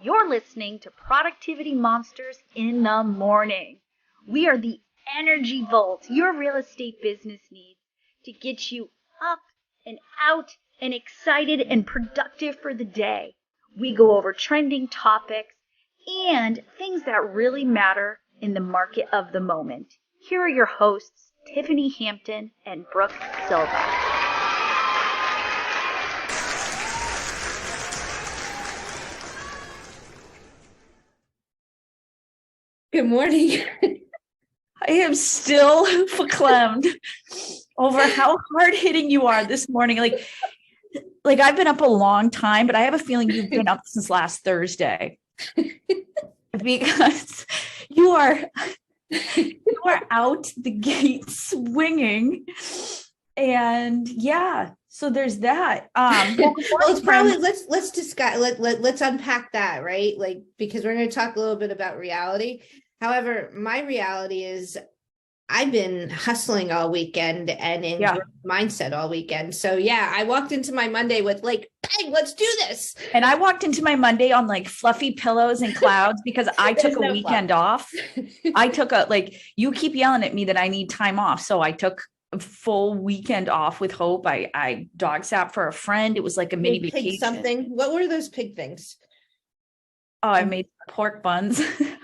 You're listening to Productivity Monsters in the Morning. We are the energy vault your real estate business needs to get you up and out and excited and productive for the day. We go over trending topics and things that really matter in the market of the moment. Here are your hosts, Tiffany Hampton and Brooke Silva. Good morning. I am still verklempt over how hard hitting you are this morning. Like I've been up a long time, but I have a feeling you've been up since last Thursday because you are out the gate swinging. And yeah, so there's that. Well, it's probably let's discuss let's unpack that, right? Like, because we're going to talk a little bit about reality. However, my reality is I've been hustling all weekend and in mindset all weekend. So yeah, I walked into my Monday with like, bang, let's do this. And I walked into my Monday on like fluffy pillows and clouds because I took a weekend off. I took you keep yelling at me that I need time off. So I took a full weekend off with Hope. I dog sat for a friend. It was like a mini vacation. Something. What were those pig things? Oh, I made pork buns.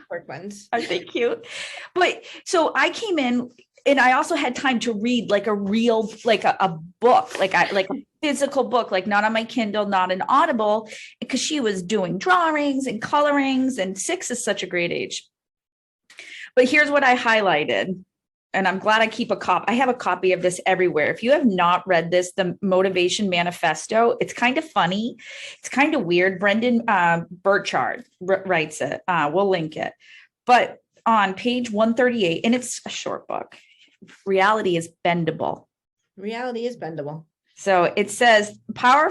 Pork buns. Are they cute? But so I came in and I also had time to read like a real, like a book, like a physical book, like not on my Kindle, not an Audible, because she was doing drawings and colorings, and 6 is such a great age. But here's what I highlighted. And I'm glad I keep a copy. I have a copy of this everywhere. If you have not read this, the Motivation Manifesto, it's kind of funny. It's kind of weird. Brendan Burchard writes it. We'll link it. But on page 138, and it's a short book, reality is bendable. Reality is bendable. So it says, power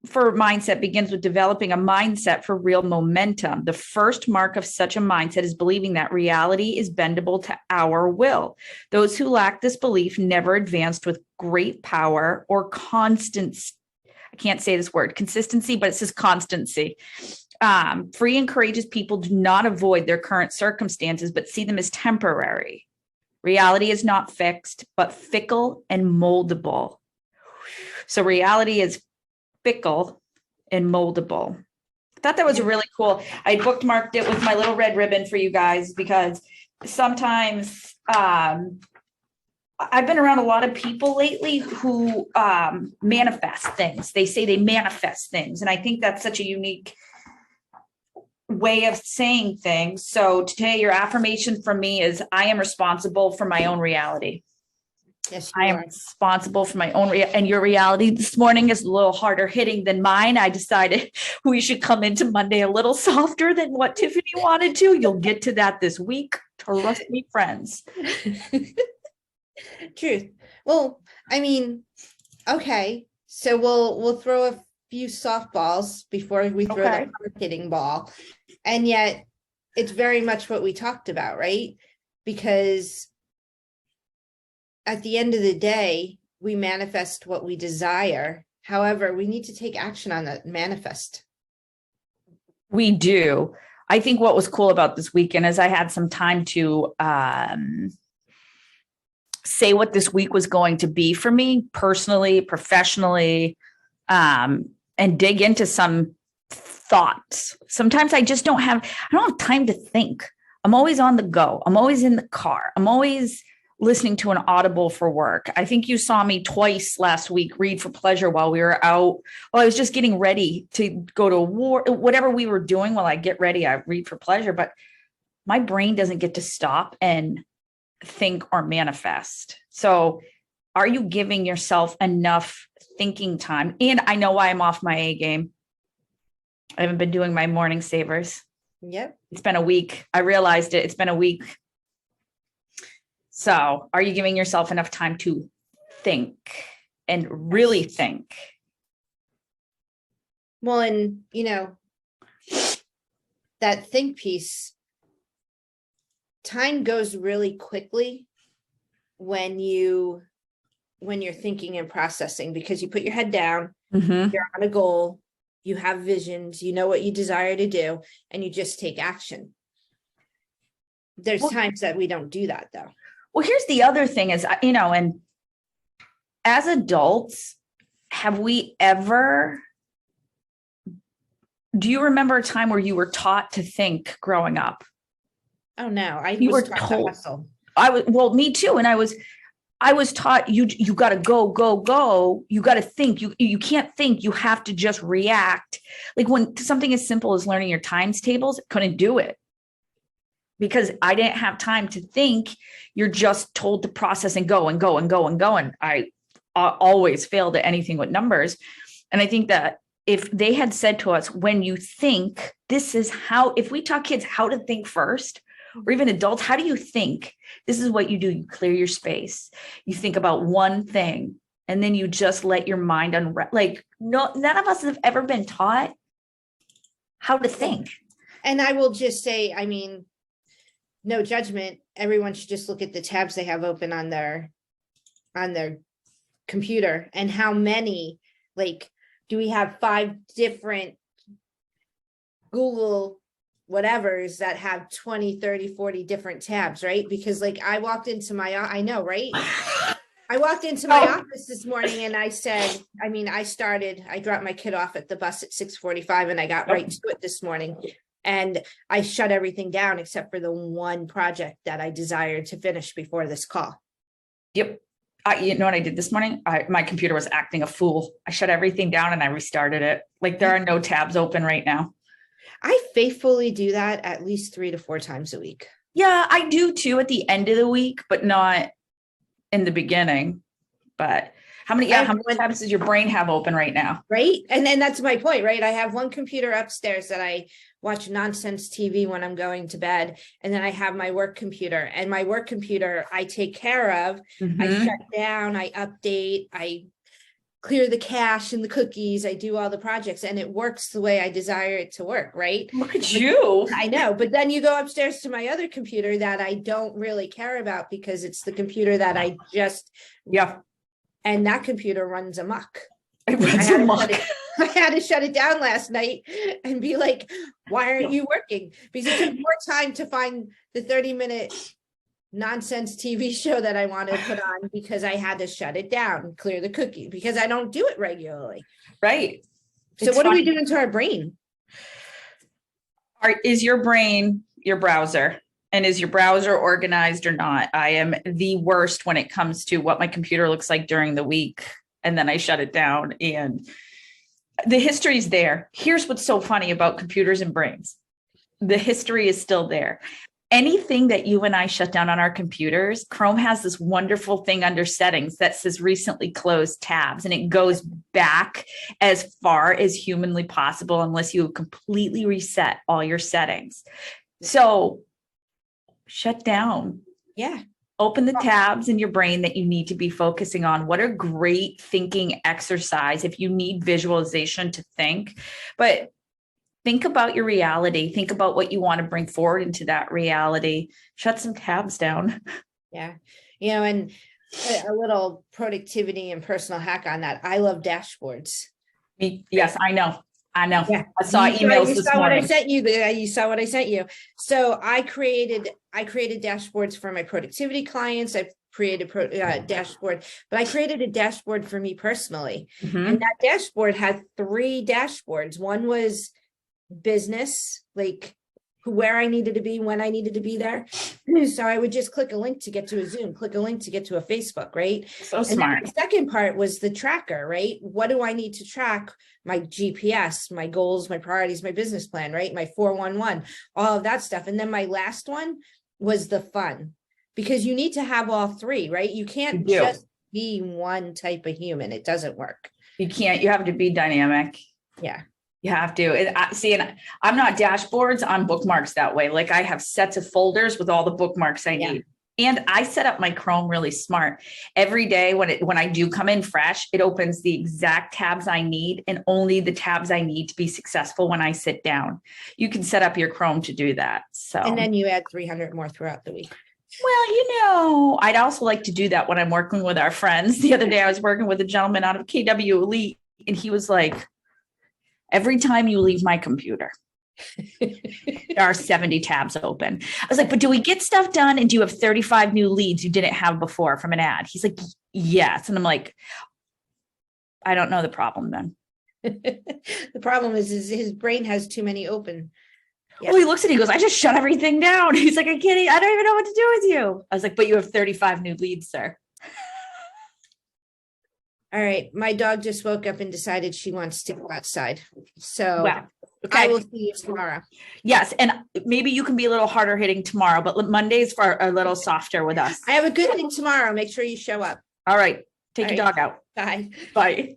for mindset begins with developing a mindset for real momentum. The first mark of such a mindset is believing that reality is bendable to our will. Those who lack this belief never advanced with great power or constancy. I can't say this word, consistency, but it says constancy. Free and courageous people do not avoid their current circumstances, but see them as temporary. Reality is not fixed, but fickle and moldable. So reality is fickle and moldable. I thought that was really cool. I bookmarked it with my little red ribbon for you guys because sometimes I've been around a lot of people lately who manifest things. They say they manifest things. And I think that's such a unique way of saying things. So today, your affirmation from me is I am responsible for my own reality. Yes, I am responsible for my own and your reality this morning is a little harder hitting than mine. I decided we should come into Monday a little softer than what Tiffany wanted to. You'll get to that this week. Trust me, friends. Truth. Well, I mean, okay. So we'll throw a few softballs before we throw the hard hitting ball. And yet it's very much what we talked about, right? Because at the end of the day, we manifest what we desire. However, we need to take action on that manifest. We do. I think what was cool about this weekend is I had some time to say what this week was going to be for me personally, professionally, and dig into some thoughts. Sometimes I don't have time to think. I'm always on the go. I'm always in the car. I'm always listening to an Audible for work. I think you saw me twice last week read for pleasure while we were out. Well, I was just getting ready to go to war, whatever we were doing while I get ready, I read for pleasure, but my brain doesn't get to stop and think or manifest. So are you giving yourself enough thinking time? And I know why I'm off my A game. I haven't been doing my morning savers. Yep. It's been a week. I realized it. It's been a week. So are you giving yourself enough time to think and really think? Well, and that think piece, time goes really quickly when you're thinking and processing, because you put your head down, you're on a goal, you have visions, you know what you desire to do, and you just take action. There's times that we don't do that though. Well, here's the other thing is, and as adults, do you remember a time where you were taught to think growing up? Oh no, You was were taught told. to hustle. Well, me too. And I was taught you got to go. You got to think. You can't think. You have to just react. Like when something as simple as learning your times tables, couldn't do it because I didn't have time to think. You're just told to process and go and go and go and go. And I always failed at anything with numbers. And I think that if they had said to us, when you think, this is how, if we taught kids how to think first, or even adults, how do you think? This is what you do. You clear your space. You think about one thing, and then you just let your mind none of us have ever been taught how to think. And I will just say, I mean, no judgment. Everyone should just look at the tabs they have open on their computer and how many, do we have 5 different Google whatevers that have 20, 30, 40 different tabs, right? Because I walked into I know, right? I walked into my office this morning and I said, I dropped my kid off at the bus at 6:45 and I got right to it this morning. And I shut everything down except for the one project that I desired to finish before this call. Yep. You know what I did this morning? My computer was acting a fool. I shut everything down and I restarted it. There are no tabs open right now. I faithfully do that at least 3 to 4 times a week. Yeah, I do too at the end of the week, but not in the beginning. But how many tabs does your brain have open right now? Right. And then that's my point, right? I have one computer upstairs that I watch nonsense TV when I'm going to bed. And then I have my work computer, and my work computer I take care of. Mm-hmm. I shut down, I update, I clear the cache and the cookies. I do all the projects and it works the way I desire it to work. Right. Look at you. I know. But then you go upstairs to my other computer that I don't really care about because it's the computer that I just, and that computer runs amok. I had to shut it down last night and be like, why aren't you working? Because it took more time to find the 30-minute nonsense TV show that I want to put on because I had to shut it down, clear the cookie, because I don't do it regularly. Right. So what are we doing to our brain? Is your brain your browser? And is your browser organized or not? I am the worst when it comes to what my computer looks like during the week. And then I shut it down and the history is there. Here's what's so funny about computers and brains. The history is still there. Anything that you and I shut down on our computers, Chrome has this wonderful thing under settings that says recently closed tabs, and it goes back as far as humanly possible unless you completely reset all your settings. So shut down. Yeah. Open the tabs in your brain that you need to be focusing on. What a great thinking exercise if you need visualization to think. But think about your reality. Think about what you want to bring forward into that reality. Shut some tabs down. Yeah. And a little productivity and personal hack on that. I love dashboards. Yes, I know. Yeah. I saw emails this morning. You saw what I sent you. So I created dashboards for my productivity clients. I've created dashboard, but I created a dashboard for me personally. Mm-hmm. And that dashboard had 3 dashboards. One was business, where I needed to be, when I needed to be there. So I would just click a link to get to a Zoom, click a link to get to a Facebook, right? So smart. And the second part was the tracker, right? What do I need to track? My GPS, my goals, my priorities, my business plan, right? My 411, all of that stuff. And then my last one was the fun, because you need to have all 3, right? You can't just be one type of human. It doesn't work. You can't, you have to be dynamic. Yeah. You have to. And I'm not dashboards, I'm bookmarks that way. I have sets of folders with all the bookmarks I need. And I set up my Chrome really smart. Every day when I do come in fresh, it opens the exact tabs I need and only the tabs I need to be successful when I sit down. You can set up your Chrome to do that. So, and then you add 300 more throughout the week. Well, I'd also like to do that when I'm working with our friends. The other day I was working with a gentleman out of KW Elite, and he was like, Every time you leave my computer, there are 70 tabs open. I was like, but do we get stuff done? And do you have 35 new leads you didn't have before from an ad? He's like, yes. And I'm like, I don't know the problem then. The problem is his brain has too many open. Yeah. Oh, he looks at it, he goes, I just shut everything down. He's like, I don't even know what to do with you. I was like, but you have 35 new leads, sir. All right. My dog just woke up and decided she wants to go outside. So wow. Okay. I will see you tomorrow. Yes. And maybe you can be a little harder hitting tomorrow, but Mondays are a little softer with us. I have a good thing tomorrow. Make sure you show up. All right. Take All your right. dog out. Bye. Bye.